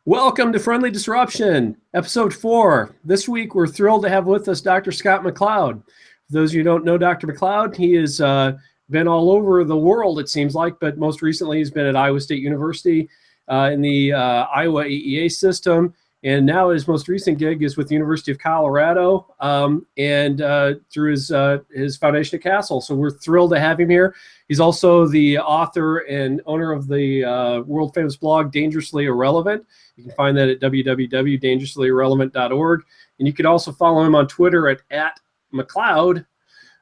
Welcome to Friendly Disruption, episode 4. This week, we're thrilled to have with us Dr. Scott McLeod. For those of you who don't know Dr. McLeod, he has been all over the world, it seems like, but most recently he's been at Iowa State University in the Iowa AEA system, and now his most recent gig is with the University of Colorado and through his foundation at Castle. So we're thrilled to have him here. He's also the author and owner of the world-famous blog, Dangerously Irrelevant. You can find that at www.dangerouslyirrelevant.org. And you can also follow him on Twitter at McLeod.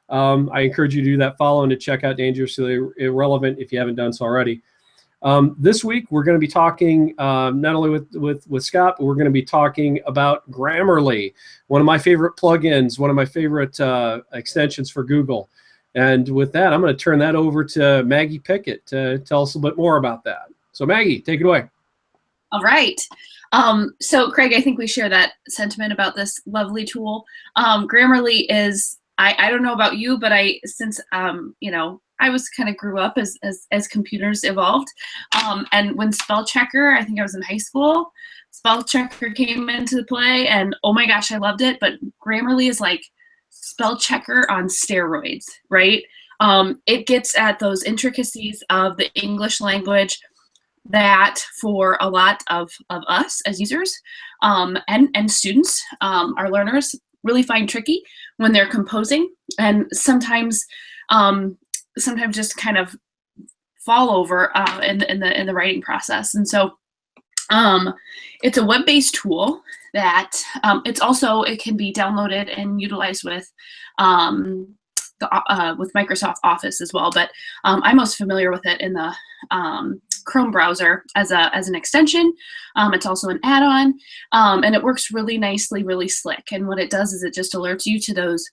I encourage you to do that follow and to check out Dangerously Irrelevant if you haven't done so already. This week, we're going to be talking not only with Scott, but we're going to be talking about Grammarly, one of my favorite plugins, one of my favorite extensions for Google. And with that, I'm going to turn that over to Maggie Pickett to tell us a little bit more about that. So Maggie, take it away. All right. So Craig, I think we share that sentiment about this lovely tool. Grammarly is, I don't know about you, but I was kind of grew up as computers evolved. And when spell checker, I think I was in high school, spell checker came into play and oh my gosh, I loved it. But Grammarly is like spell checker on steroids, right? It gets at those intricacies of the English language that for a lot of us as users and students, our learners really find tricky when they're composing and sometimes just kind of fall over in the writing process. And so it's a web-based tool that it can be downloaded and utilized with Microsoft Office as well. But I'm most familiar with it in the Chrome browser as an extension. It's also an add-on, and it works really nicely, really slick. And what it does is it just alerts you to those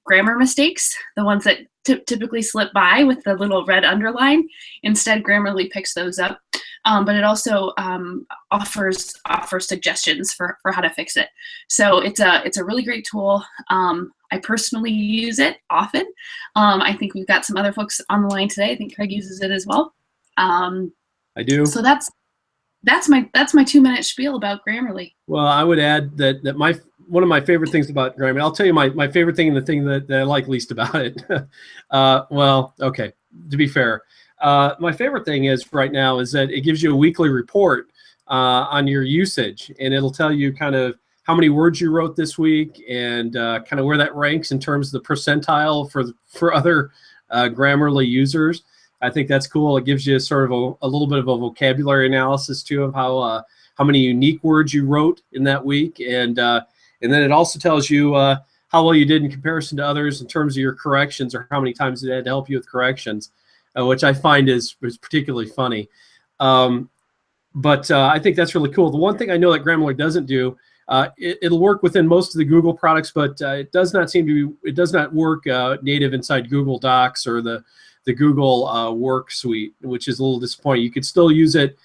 grammar mistakes, the ones that typically slip by with the little red underline. Instead, Grammarly picks those up, but it also offers suggestions for how to fix it. So it's a really great tool. I personally use it often. I think we've got some other folks on the line today. I think Craig uses it as well. I do. So that's my 2-minute spiel about Grammarly. Well, I would add that one of my favorite things about Grammarly, I'll tell you my favorite thing and the thing that I like least about it. Well, okay, to be fair, my favorite thing is right now is that it gives you a weekly report on your usage, and it'll tell you kind of how many words you wrote this week and kind of where that ranks in terms of the percentile for other Grammarly users. I think that's cool. It gives you sort of a little bit of a vocabulary analysis too of how many unique words you wrote in that week, and then it also tells you how well you did in comparison to others in terms of your corrections or how many times it had to help you with corrections, which I find is particularly funny. But I think that's really cool. The one thing I know that Grammarly doesn't do, it'll work within most of the Google products, but it does not work native inside Google Docs or the Google Work Suite, which is a little disappointing. You could still use it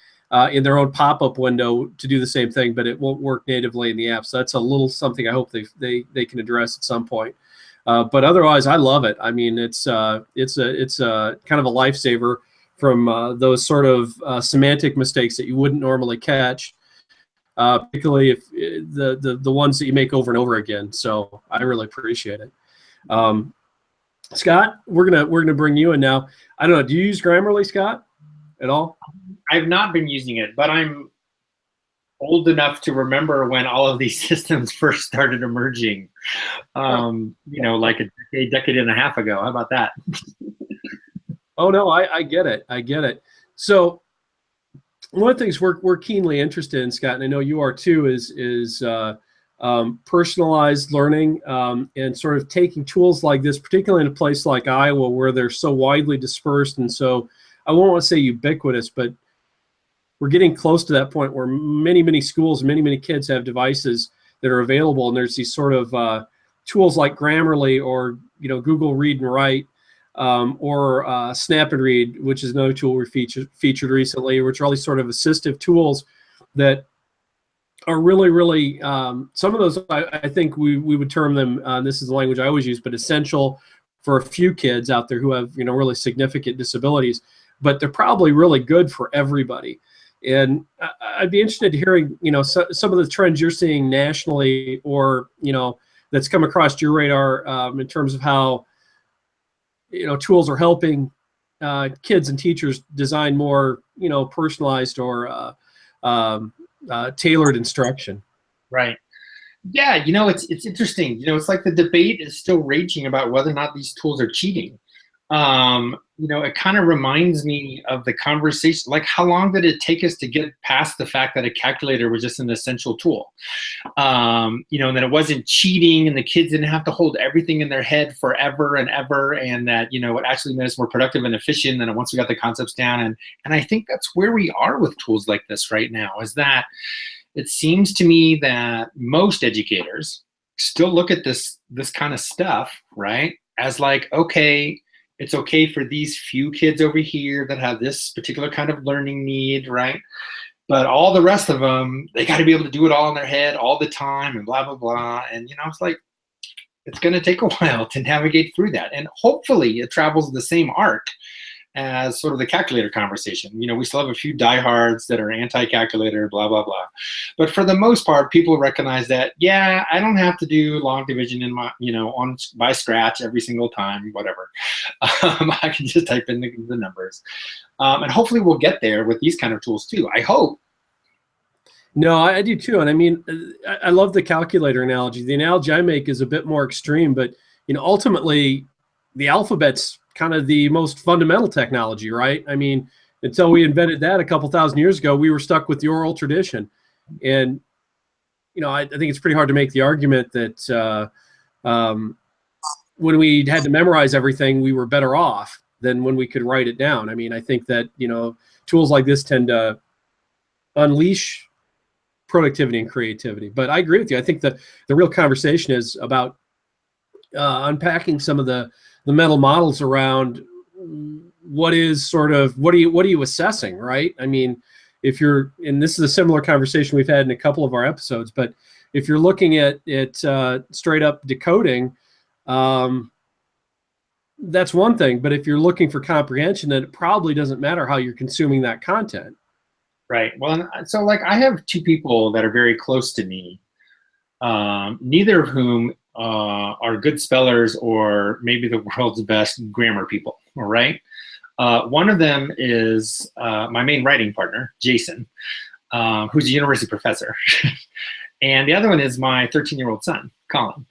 in their own pop-up window to do the same thing, but it won't work natively in the app. So that's a little something I hope they can address at some point. But otherwise, I love it. I mean, it's a kind of a lifesaver from those sort of semantic mistakes that you wouldn't normally catch, particularly if the ones that you make over and over again. So I really appreciate it. Scott, we're gonna bring you in now. I don't know. Do you use Grammarly, Scott, at all? I've not been using it, but I'm old enough to remember when all of these systems first started emerging. Like a decade and a half ago. How about that? Oh no, I get it. I get it. So one of the things we're keenly interested in, Scott, and I know you are too, is personalized learning and sort of taking tools like this, particularly in a place like Iowa where they're so widely dispersed and so I won't want to say ubiquitous, but we're getting close to that point where many schools, many kids have devices that are available, and there's these sort of tools like Grammarly or Google Read and Write or Snap and Read, which is another tool we featured recently, which are all these sort of assistive tools that are really some of those I think we would term them, this is the language I always use, but essential for a few kids out there who have really significant disabilities, but they're probably really good for everybody. And I'd be interested in hearing, some of the trends you're seeing nationally, or, that's come across your radar in terms of how, tools are helping kids and teachers design more, personalized or tailored instruction. Right. Yeah, it's interesting. It's like the debate is still raging about whether or not these tools are cheating. It kind of reminds me of the conversation, like how long did it take us to get past the fact that a calculator was just an essential tool? And that it wasn't cheating and the kids didn't have to hold everything in their head forever and ever, and that, it actually made us more productive and efficient and once we got the concepts down. And I think that's where we are with tools like this right now, is that it seems to me that most educators still look at this kind of stuff, right, as like, okay, it's okay for these few kids over here that have this particular kind of learning need, right? But all the rest of them, they got to be able to do it all in their head all the time and blah, blah, blah. And, it's like, it's going to take a while to navigate through that. And hopefully it travels the same arc as sort of the calculator conversation. We still have a few diehards that are anti-calculator, blah, blah, blah. But for the most part, people recognize that, yeah, I don't have to do long division in my, by scratch every single time, whatever. I can just type in the numbers. And hopefully we'll get there with these kind of tools too, I hope. No, I do too. And I mean, I love the calculator analogy. The analogy I make is a bit more extreme, but, ultimately the alphabet's kind of the most fundamental technology, right? I mean, until we invented that a couple thousand years ago, we were stuck with the oral tradition. And, I think it's pretty hard to make the argument that when we had to memorize everything, we were better off than when we could write it down. I mean, I think that, tools like this tend to unleash productivity and creativity. But I agree with you. I think that the real conversation is about unpacking some of the mental models around what are you assessing, right? I mean, if you're, and this is a similar conversation we've had in a couple of our episodes, but if you're looking at straight up decoding, that's one thing. But if you're looking for comprehension, then it probably doesn't matter how you're consuming that content. Right. Well, so like I have two people that are very close to me, neither of whom are good spellers or maybe the world's best grammar people, all right? One of them is my main writing partner, Jason, who's a university professor. And the other one is my 13-year-old son, Colin.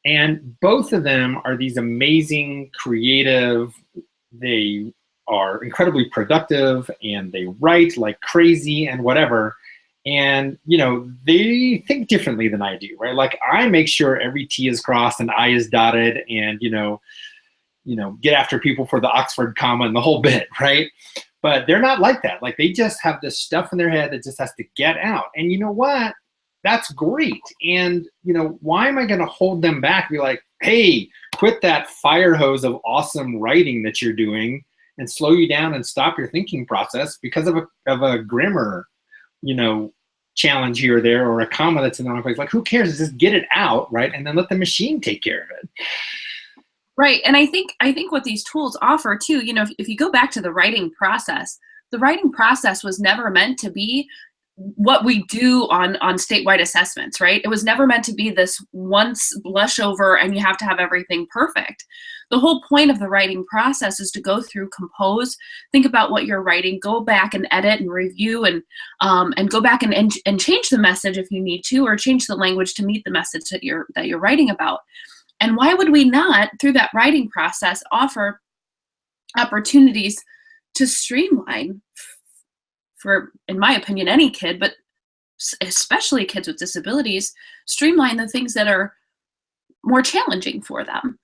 And both of them are these amazing, creative, they are incredibly productive, and they write like crazy and whatever. And, they think differently than I do, right? Like I make sure every T is crossed and I is dotted and, get after people for the Oxford comma and the whole bit, right? But they're not like that. Like they just have this stuff in their head that just has to get out. And you know what? That's great. And, why am I going to hold them back? Be like, hey, quit that fire hose of awesome writing that you're doing and slow you down and stop your thinking process because of a grammar, challenge here or there, or a comma that's in the wrong place. Like, who cares? Just get it out, right? And then let the machine take care of it. Right. And I think what these tools offer too, if you go back to the writing process was never meant to be what we do on statewide assessments, right? It was never meant to be this once blush over and you have to have everything perfect. The whole point of the writing process is to go through, compose, think about what you're writing, go back and edit and review and go back and change the message if you need to, or change the language to meet the message that you're writing about. And why would we not, through that writing process, offer opportunities to streamline for, in my opinion, any kid, but especially kids with disabilities, streamline the things that are more challenging for them,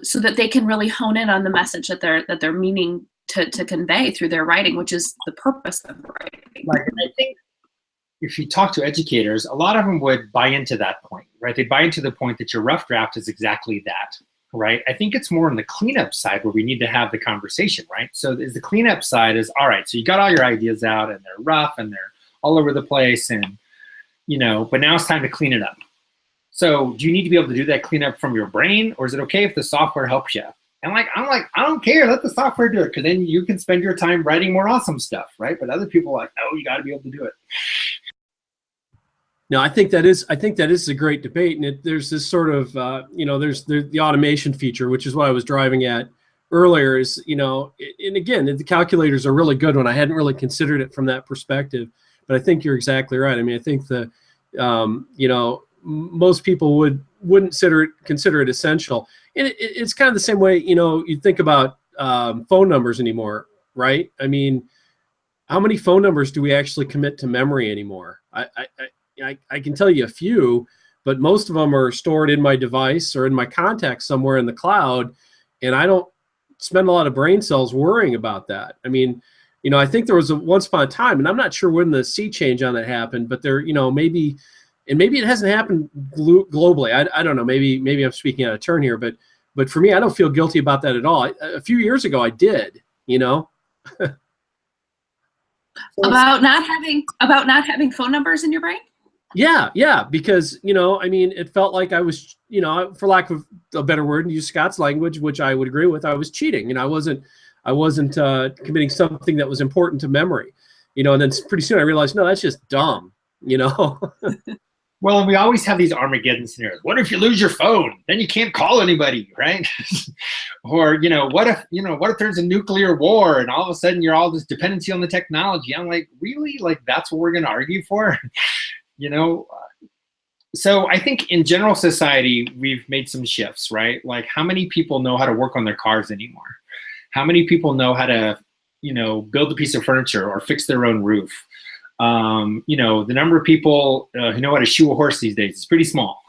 so that they can really hone in on the message that they're meaning to convey through their writing, which is the purpose of the writing. Right. And I think if you talk to educators, a lot of them would buy into that point, right? They buy into the point that your rough draft is exactly that, right? I think it's more on the cleanup side where we need to have the conversation, right? So the cleanup side is, all right, so you got all your ideas out and they're rough and they're all over the place and, but now it's time to clean it up. So do you need to be able to do that cleanup from your brain, or is it okay if the software helps you? And I'm like, I don't care. Let the software do it, because then you can spend your time writing more awesome stuff, right? But other people are like, no, you got to be able to do it. No, I think that is a great debate, and there's this sort of there's the automation feature, which is what I was driving at earlier. Is and again, the calculators are really good when I hadn't really considered it from that perspective, but I think you're exactly right. I mean, I think most people wouldn't consider it essential, and it's kind of the same way you think about phone numbers anymore, right? I mean, how many phone numbers do we actually commit to memory anymore? I can tell you a few, but most of them are stored in my device or in my contacts somewhere in the cloud, and I don't spend a lot of brain cells worrying about that. I mean, I think there was once upon a time, and I'm not sure when the sea change on that happened, but there, maybe it hasn't happened globally. I don't know. Maybe I'm speaking out of turn here, but for me, I don't feel guilty about that at all. A few years ago, I did. About not having phone numbers in your brain? Yeah, because I mean, it felt like I was, for lack of a better word, and use Scott's language, which I would agree with, I was cheating. I wasn't committing something that was important to memory. And then pretty soon I realized, no, that's just dumb. Well, and we always have these Armageddon scenarios. What if you lose your phone? Then you can't call anybody, right? Or, what if there's a nuclear war and all of a sudden you're all this dependency on the technology? I'm like, really? Like, that's what we're going to argue for? So I think in general society, we've made some shifts, right? Like, how many people know how to work on their cars anymore? How many people know how to, build a piece of furniture or fix their own roof? The number of people who know how to shoe a horse these days is pretty small.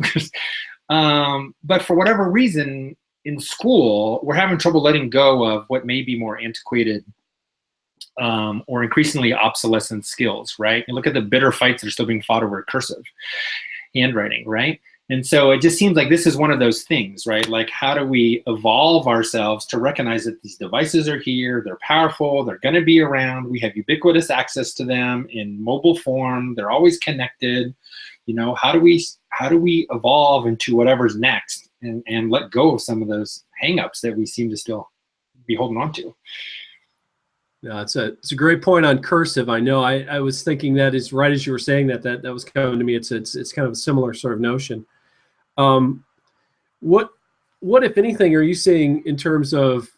But for whatever reason, in school, we're having trouble letting go of what may be more antiquated or increasingly obsolescent skills, right? And look at the bitter fights that are still being fought over cursive handwriting, right? And so it just seems like this is one of those things, right? Like, how do we evolve ourselves to recognize that these devices are here, they're powerful, they're going to be around, we have ubiquitous access to them in mobile form, they're always connected. How do we evolve into whatever's next and let go of some of those hangups that we seem to still be holding on to? No, it's a great point on cursive. I know I was thinking that is right as you were saying that was coming to me. It's kind of a similar sort of notion. What if anything are you seeing in terms of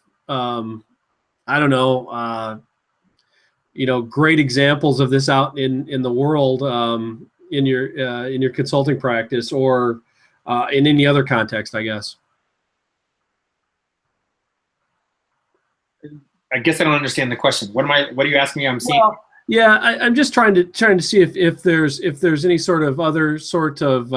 great examples of this out in the world in your consulting practice or in any other context, I guess? I guess I don't understand the question. What are you asking me? I'm seeing. Well, yeah, I'm just trying to see if there's any sort of other sort of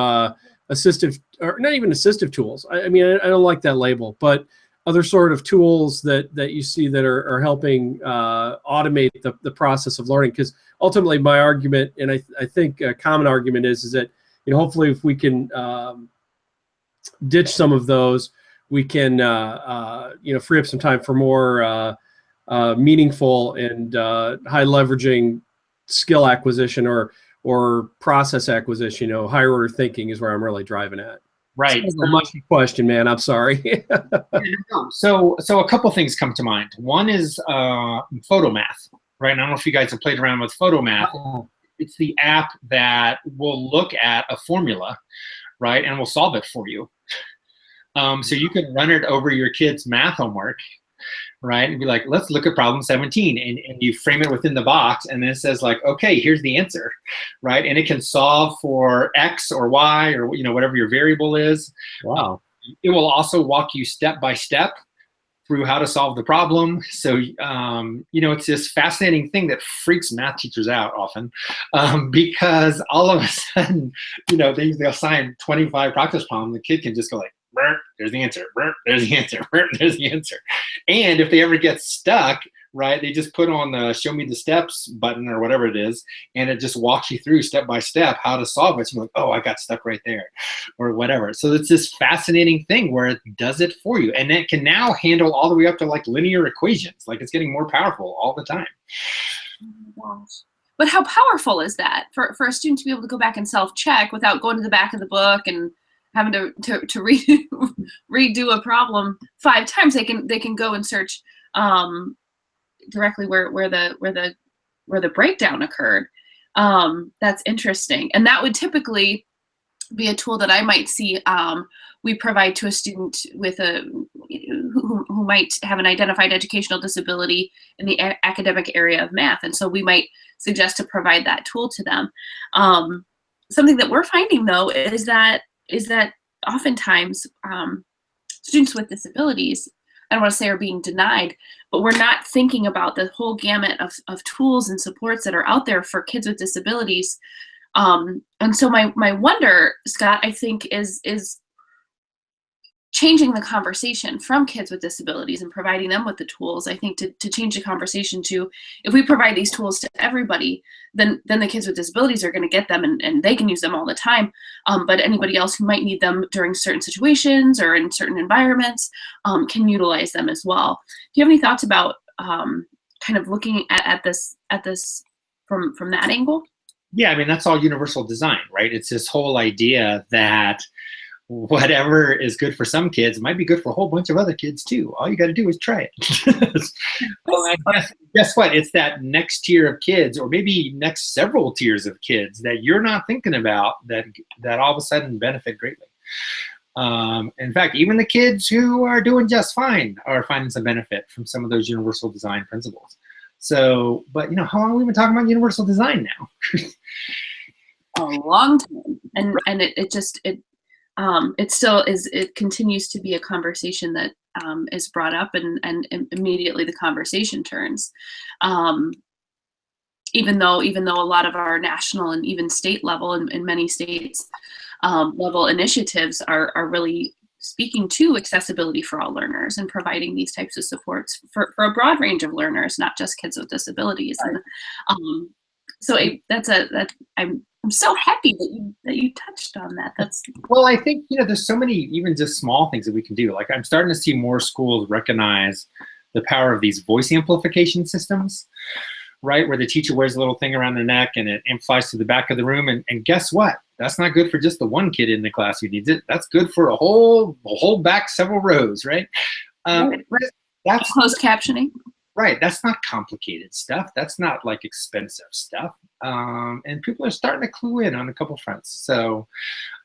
assistive, or not even assistive tools. I mean, I don't like that label, but other sort of tools that you see that are helping automate the process of learning. Because ultimately, my argument, and I think a common argument is that hopefully if we can ditch some of those, we can free up some time for more meaningful and high leveraging skill acquisition or process acquisition. Higher order thinking is where I'm really driving at. Right. It's a mushy question, man. I'm sorry. So a couple things come to mind. One is PhotoMath, right? And I don't know if you guys have played around with PhotoMath. Oh. It's the app that will look at a formula, right, and will solve it for you. So you can run it over your kids' math homework, right, and be like, let's look at problem 17, and you frame it within the box, and then it says like, okay, here's the answer, right, and it can solve for X or Y or whatever your variable is. Wow. It will also walk you step by step through how to solve the problem. So it's this fascinating thing that freaks math teachers out often, because all of a sudden, they'll assign 25 practice problems. The kid can just go like, there's the answer, there's the answer, there's the answer. And if they ever get stuck, right, they just put on the show me the steps button or whatever it is, and it just walks you through step by step how to solve it. So you're like, oh, I got stuck right there or whatever. So it's this fascinating thing where it does it for you. And it can now handle all the way up to like linear equations. Like, it's getting more powerful all the time. Oh my gosh. But how powerful is that for a student to be able to go back and self-check without going to the back of the book and having to redo a problem 5 times. They can go and search directly where the breakdown occurred. That's interesting, and that would typically be a tool that I might see we provide to a student with who might have an identified educational disability in the academic area of math, and so we might suggest to provide that tool to them. Something that we're finding though is that oftentimes students with disabilities, I don't want to say are being denied, but we're not thinking about the whole gamut of tools and supports that are out there for kids with disabilities. And so my wonder, Scott, I think is changing the conversation from kids with disabilities and providing them with the tools. I think to change the conversation to, if we provide these tools to everybody, then the kids with disabilities are going to get them and they can use them all the time. But anybody else who might need them during certain situations or in certain environments can utilize them as well. Do you have any thoughts about kind of looking at this from that angle? Yeah, I mean, that's all universal design, right? It's this whole idea that whatever is good for some kids might be good for a whole bunch of other kids too. All you got to do is try it. Well, guess what? It's that next tier of kids, or maybe next several tiers of kids that you're not thinking about that all of a sudden benefit greatly. In fact, even the kids who are doing just fine are finding some benefit from some of those universal design principles. So, but how long have we been talking about universal design now? A long time, and it still is. It continues to be a conversation that is brought up, and immediately the conversation turns. Even though a lot of our national and even state level, in many states, level initiatives are really speaking to accessibility for all learners and providing these types of supports for a broad range of learners, not just kids with disabilities. And so I'm so happy that you touched on that. Well, I think there's so many even just small things that we can do. Like, I'm starting to see more schools recognize the power of these voice amplification systems, right? Where the teacher wears a little thing around their neck and it amplifies to the back of the room. And guess what? That's not good for just the one kid in the class who needs it. That's good for a whole back several rows, right? That's closed captioning. Right. That's not complicated stuff. That's not like expensive stuff. And people are starting to clue in on a couple fronts. So,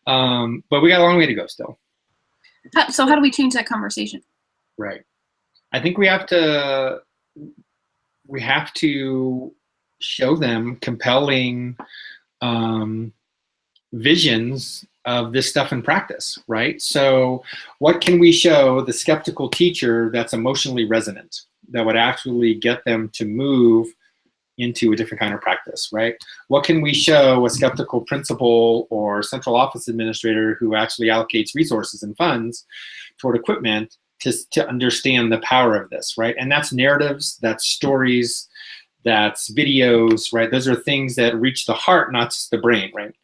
but we got a long way to go still. So how do we change that conversation? Right. I think we have to show them compelling visions of this stuff in practice, right? So what can we show the skeptical teacher that's emotionally resonant, that would actually get them to move into a different kind of practice, right? What can we show a skeptical principal or central office administrator who actually allocates resources and funds toward equipment to understand the power of this, right? And that's narratives, that's stories, that's videos, right? Those are things that reach the heart, not just the brain, right?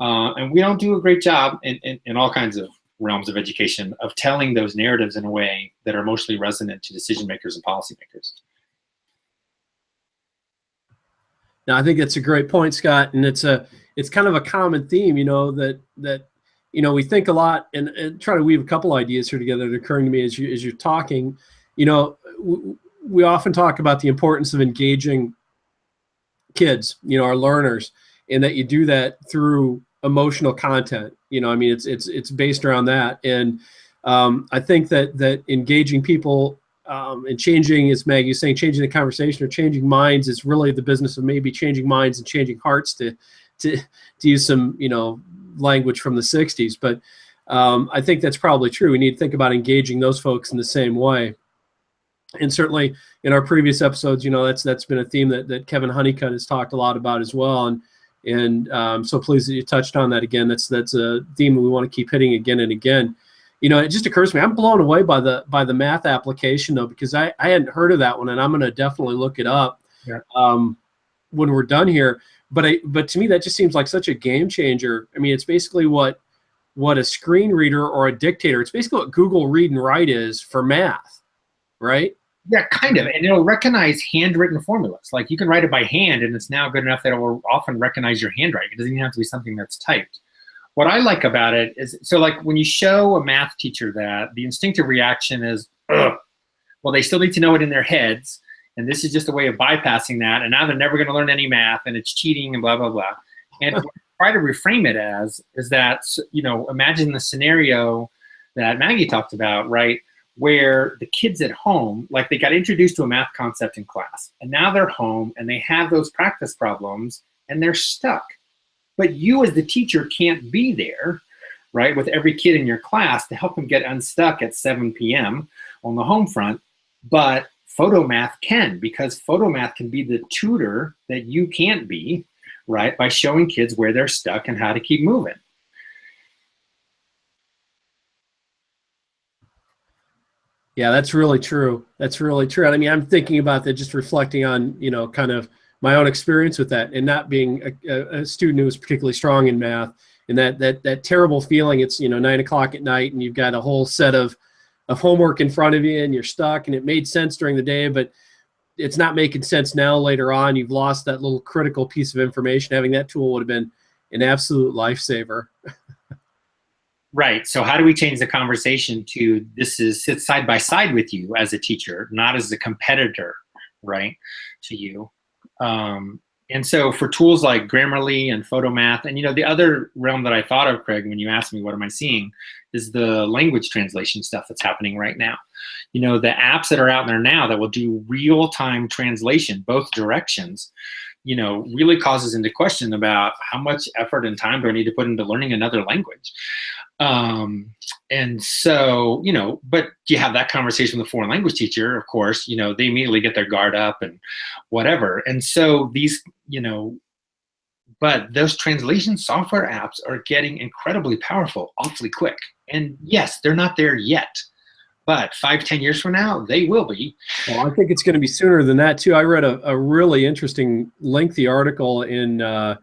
And we don't do a great job in all kinds of realms of education of telling those narratives in a way that are emotionally resonant to decision makers and policymakers. Now, I think that's a great point, Scott, and it's kind of a common theme, that we think a lot, and try to weave a couple ideas here together that are occurring to me as you're talking. We often talk about the importance of engaging kids, our learners, and that you do that through emotional content. It's based around that, and I think that engaging people and changing, as Maggie was saying, changing the conversation or changing minds is really the business of maybe changing minds and changing hearts, to use some language from the 60s. But I think that's probably true. We need to think about engaging those folks in the same way. And certainly in our previous episodes, that's been a theme that Kevin Honeycutt has talked a lot about as well. And so pleased that you touched on that again. That's a theme that we want to keep hitting again and again. It just occurs to me, I'm blown away by the math application though, because I hadn't heard of that one, and I'm going to definitely look it up when we're done here. But to me, that just seems like such a game changer. I mean, it's basically what a screen reader or a dictator, it's basically what Google Read and Write is for math, right? Yeah, kind of. And it'll recognize handwritten formulas. Like, you can write it by hand, and it's now good enough that it will often recognize your handwriting. It doesn't even have to be something that's typed. what I like about it is, so like when you show a math teacher that, the instinctive reaction is, ugh, well, they still need to know it in their heads, and this is just a way of bypassing that, and now they're never going to learn any math, and it's cheating, and blah, blah, blah. And what I try to reframe it as is that, you know, imagine the scenario that Maggie talked about, right, where the kids at home, like they got introduced to a math concept in class, and now they're home, and they have those practice problems, and they're stuck. But you as the teacher can't be there, right, with every kid in your class to help them get unstuck at 7 p.m. on the home front. But photomath can, because photomath can be the tutor that you can't be, right, by showing kids where they're stuck and how to keep moving. Yeah, that's really true. That's really true. I mean, I'm thinking about that, just reflecting on, you know, kind of my own experience with that, and not being a student who was particularly strong in math, and that terrible feeling. It's, you know, 9 o'clock at night, and you've got a whole set of homework in front of you, and you're stuck, and it made sense during the day, but it's not making sense now later on. You've lost that little critical piece of information. Having that tool would have been an absolute lifesaver. Right. So how do we change the conversation to, this is sit side by side with you as a teacher, not as a competitor, right, to you? And so for tools like Grammarly and Photomath, and, you know, the other realm that I thought of, Craig, when you asked me what am I seeing, is the language translation stuff that's happening right now. You know, the apps that are out there now that will do real-time translation, both directions, you know, really causes into question about how much effort and time do I need to put into learning another language. And so, you know, but you have that conversation with a foreign language teacher, of course, you know, they immediately get their guard up and whatever. And so these, you know, but those translation software apps are getting incredibly powerful, awfully quick. And yes, they're not there yet, but 5-10 years from now, they will be. Well, I think it's going to be sooner than that too. I read a really interesting, lengthy article in the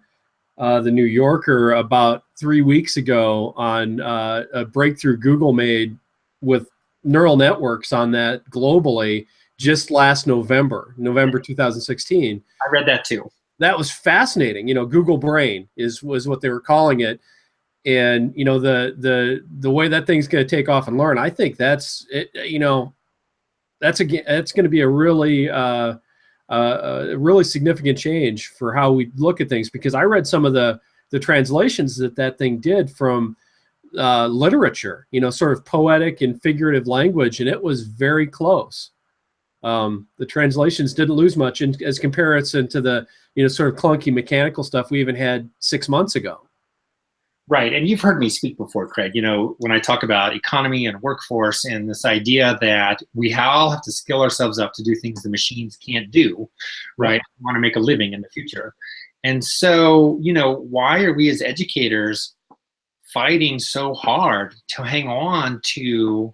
New Yorker about 3 weeks ago on a breakthrough Google made with neural networks on that globally just last November 2016. I read that too. That was fascinating. You know, Google Brain was what they were calling it. And, you know, the way that thing's going to take off and learn, I think that's it, you know, that's going to be a really significant change for how we look at things, because I read some of the translations that thing did from literature, you know, sort of poetic and figurative language, and it was very close. The translations didn't lose much as comparison to the, you know, sort of clunky mechanical stuff we even had 6 months ago. Right, and you've heard me speak before, Craig, you know, when I talk about economy and workforce and this idea that we all have to skill ourselves up to do things the machines can't do, right? We want to make a living in the future. And so, you know, why are we as educators fighting so hard to hang on to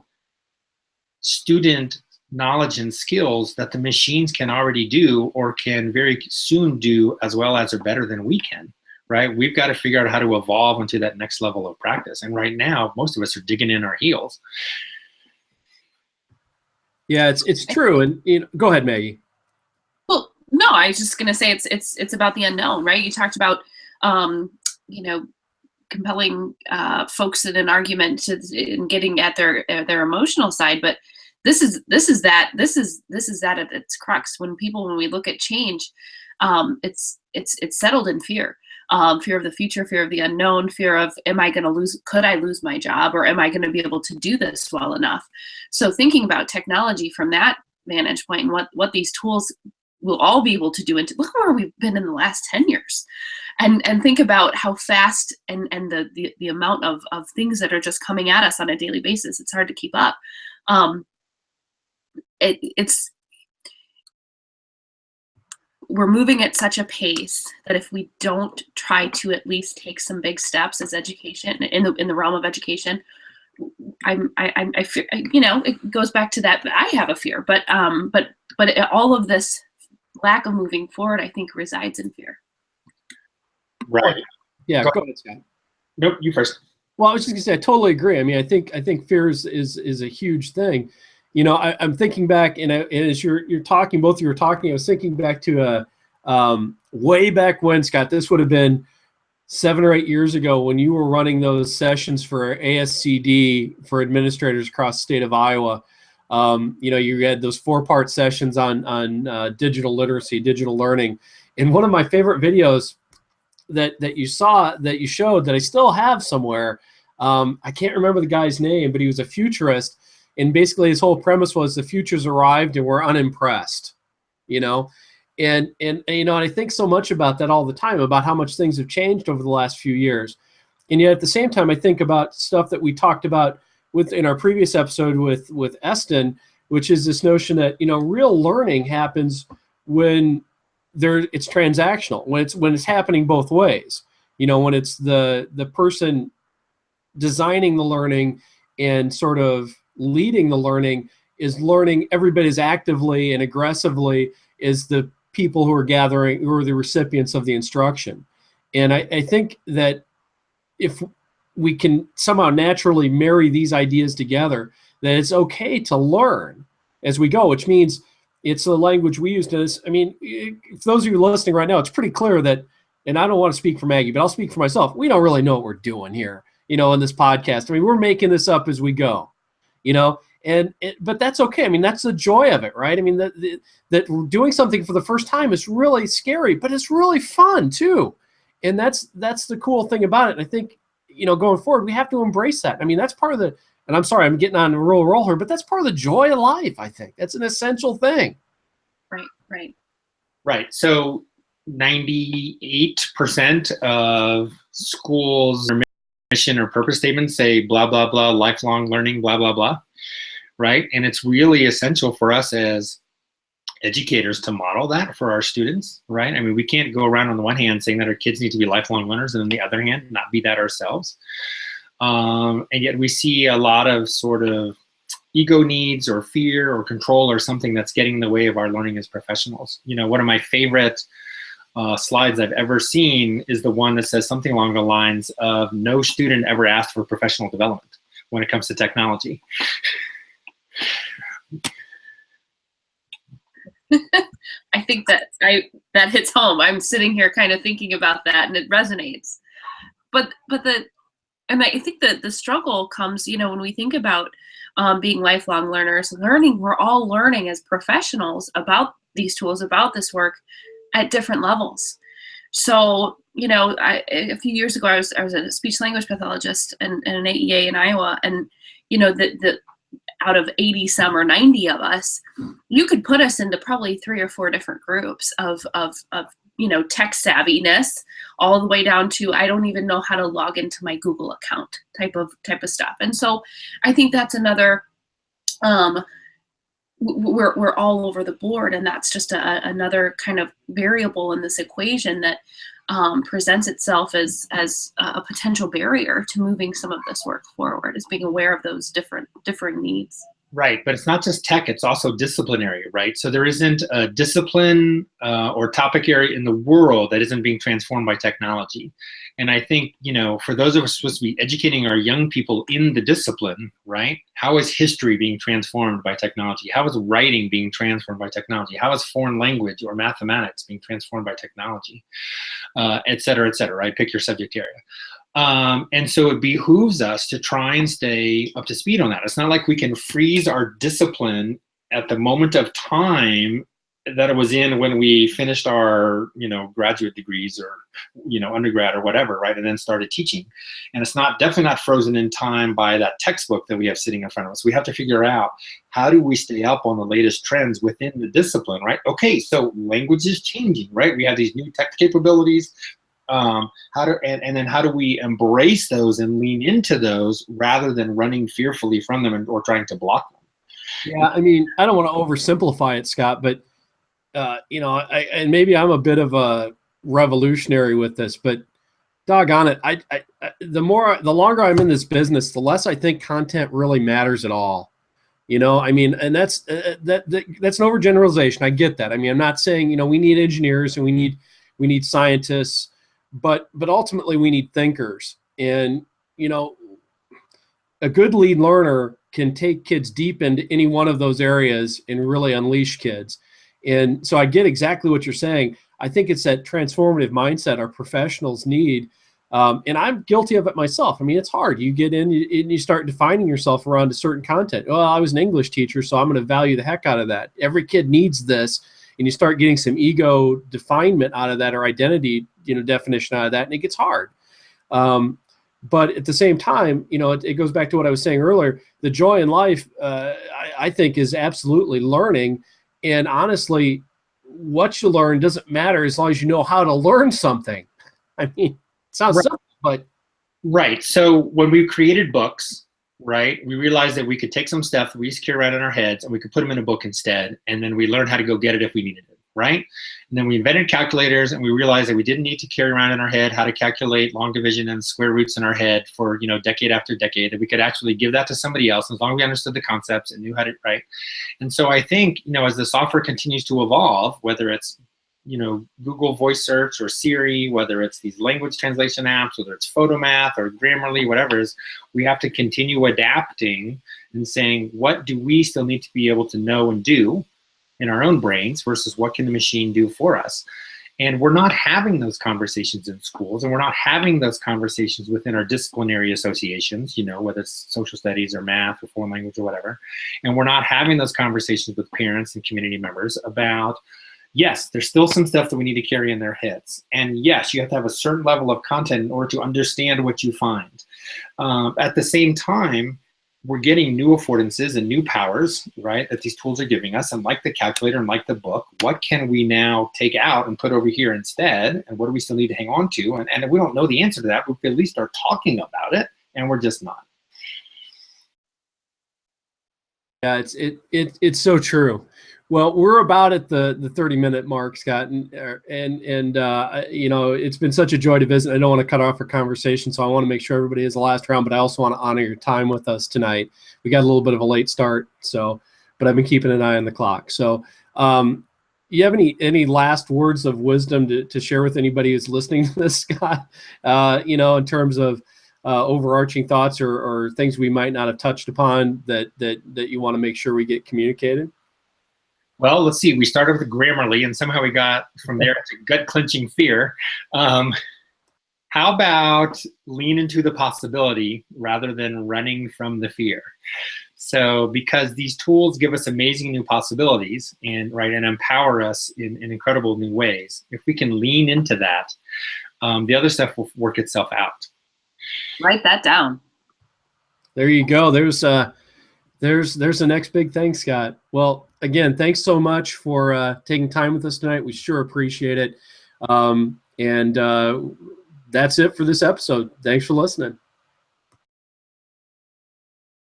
student knowledge and skills that the machines can already do, or can very soon do as well as or better than we can? Right? We've got to figure out how to evolve into that next level of practice. And right now, most of us are digging in our heels. Yeah, it's true. And, you know, go ahead, Maggie. Well, no, I was just going to say it's about the unknown, right? You talked about, you know, compelling folks in an argument and getting at their emotional side, but this is that at its crux. When we look at change, it's settled in fear. Fear of the future, fear of the unknown, fear of, could I lose my job, or am I going to be able to do this well enough? So thinking about technology from that vantage point, and what these tools will all be able to do, and look where we've been in the last 10 years, and think about how fast and the amount of things that are just coming at us on a daily basis. It's hard to keep up. We're moving at such a pace that if we don't try to at least take some big steps as education in the realm of education, I fear, you know, it goes back to that. I have a fear, but all of this lack of moving forward, I think, resides in fear. Right. Yeah. Go ahead, Scott. Nope. You first. Well, I was just gonna say I totally agree. I mean, I think fear is a huge thing. You know, I'm thinking back, and as you're talking, both of you were talking, I was thinking back to way back when, Scott, this would have been 7 or 8 years ago when you were running those sessions for ASCD for administrators across the state of Iowa. You had those 4-part sessions on digital literacy, digital learning. And one of my favorite videos that you showed that I still have somewhere, I can't remember the guy's name, but he was a futurist. And basically his whole premise was the future's arrived and we're unimpressed, And I think so much about that all the time, about how much things have changed over the last few years. And yet at the same time, I think about stuff that we talked about in our previous episode with Eston, which is this notion that, real learning happens when it's transactional, when it's happening both ways, when it's the person designing the learning and sort of leading the learning is learning every bit as actively and aggressively as the people who are the recipients of the instruction. And I think that if we can somehow naturally marry these ideas together, that it's okay to learn as we go, which means it's the language we use. For those of you listening right now, it's pretty clear that, and I don't want to speak for Maggie, but I'll speak for myself. We don't really know what we're doing here, in this podcast. We're making this up as we go, but that's okay. That's the joy of it, right? That doing something for the first time is really scary, but it's really fun too. And that's the cool thing about it. And I think, going forward, we have to embrace that. That's part of and I'm sorry, I'm getting on a real roll here, but that's part of the joy of life, I think. That's an essential thing. Right. So 98% of schools' mission or purpose statements say blah, blah, blah, lifelong learning, blah, blah, blah. Right. And it's really essential for us as educators to model that for our students. Right. We can't go around on the one hand saying that our kids need to be lifelong learners, and on the other hand, not be that ourselves. And yet we see a lot of sort of ego needs or fear or control or something that's getting in the way of our learning as professionals. One of my favorite slides I've ever seen is the one that says something along the lines of no student ever asked for professional development when it comes to technology. I think that hits home. I'm sitting here kind of thinking about that, and it resonates. And I think that the struggle comes, when we think about being lifelong learners, we're all learning as professionals about these tools, about this work at different levels. So, a few years ago, I was a speech language pathologist and an AEA in Iowa, and, the out of 80 some or 90 of us, you could put us into probably 3 or 4 different groups of tech savviness, all the way down to I don't even know how to log into my Google account type of stuff. And so I think that's another, we're all over the board, and that's just another kind of variable in this equation that presents itself as a potential barrier to moving some of this work forward, is being aware of those differing needs. Right, but it's not just tech, it's also disciplinary, right? So there isn't a discipline or topic area in the world that isn't being transformed by technology. And I think, for those of us supposed to be educating our young people in the discipline, right? How is history being transformed by technology? How is writing being transformed by technology? How is foreign language or mathematics being transformed by technology? Et cetera, right? Pick your subject area. And so it behooves us to try and stay up to speed on that. It's not like we can freeze our discipline at the moment of time that it was in when we finished our, graduate degrees or, undergrad or whatever, right? And then started teaching. And it's definitely not frozen in time by that textbook that we have sitting in front of us. We have to figure out, how do we stay up on the latest trends within the discipline, right? Okay, so language is changing, right? We have these new tech capabilities. How do we embrace those and lean into those rather than running fearfully from them or trying to block them? Yeah, I don't want to oversimplify it, Scott, but and maybe I'm a bit of a revolutionary with this, but doggone it, the longer I'm in this business, the less I think content really matters at all. And that's an overgeneralization. I get that. I'm not saying we need engineers and we need scientists. But ultimately, we need thinkers. And, a good lead learner can take kids deep into any one of those areas and really unleash kids. And so I get exactly what you're saying. I think it's that transformative mindset our professionals need And I'm guilty of it myself. I mean, it's hard. You get in and you start defining yourself around a certain content. Well, I was an English teacher, so I'm going to value the heck out of that. Every kid needs this. And you start getting some ego definement out of that, or identity, definition out of that, and it gets hard. But at the same time, it goes back to what I was saying earlier. The joy in life, I think, is absolutely learning. And honestly, what you learn doesn't matter as long as you know how to learn something. I mean, it sounds simple, but. Right. So when we created books, right, we realized that we could take some stuff that we used to carry around in our heads and we could put them in a book instead. And then we learned how to go get it if we needed it. Right. And then we invented calculators, and we realized that we didn't need to carry around in our head how to calculate long division and square roots in our head for, decade after decade, that we could actually give that to somebody else as long as we understood the concepts and knew how to, right. And so I think, as the software continues to evolve, whether it's, Google voice search or Siri, whether it's these language translation apps, whether it's Photomath or Grammarly, whatever it is, we have to continue adapting and saying, what do we still need to be able to know and do in our own brains versus what can the machine do for us? And we're not having those conversations in schools, and we're not having those conversations within our disciplinary associations, whether it's social studies or math or foreign language or whatever. And we're not having those conversations with parents and community members about, yes, there's still some stuff that we need to carry in their heads. And yes, you have to have a certain level of content in order to understand what you find. At the same time, we're getting new affordances and new powers, right, that these tools are giving us. And like the calculator and like the book, what can we now take out and put over here instead? And what do we still need to hang on to? And if we don't know the answer to that, we can at least start talking about it, and we're just not. Yeah, it's so true. Well, we're about at the 30-minute mark, Scott, and it's been such a joy to visit. I don't want to cut off our conversation, so I want to make sure everybody has the last round, but I also want to honor your time with us tonight. We got a little bit of a late start, but I've been keeping an eye on the clock. So, you have any last words of wisdom to share with anybody who's listening to this, Scott? In terms of overarching thoughts or things we might not have touched upon that you want to make sure we get communicated? Well, let's see. We started with Grammarly, and somehow we got from there to gut-clenching fear. How about lean into the possibility rather than running from the fear? So, because these tools give us amazing new possibilities and empower us in incredible new ways, if we can lean into that, the other stuff will work itself out. Write that down. There you go. There's the next big thing, Scott. Well, again, thanks so much for taking time with us tonight. We sure appreciate it. And that's it for this episode. Thanks for listening.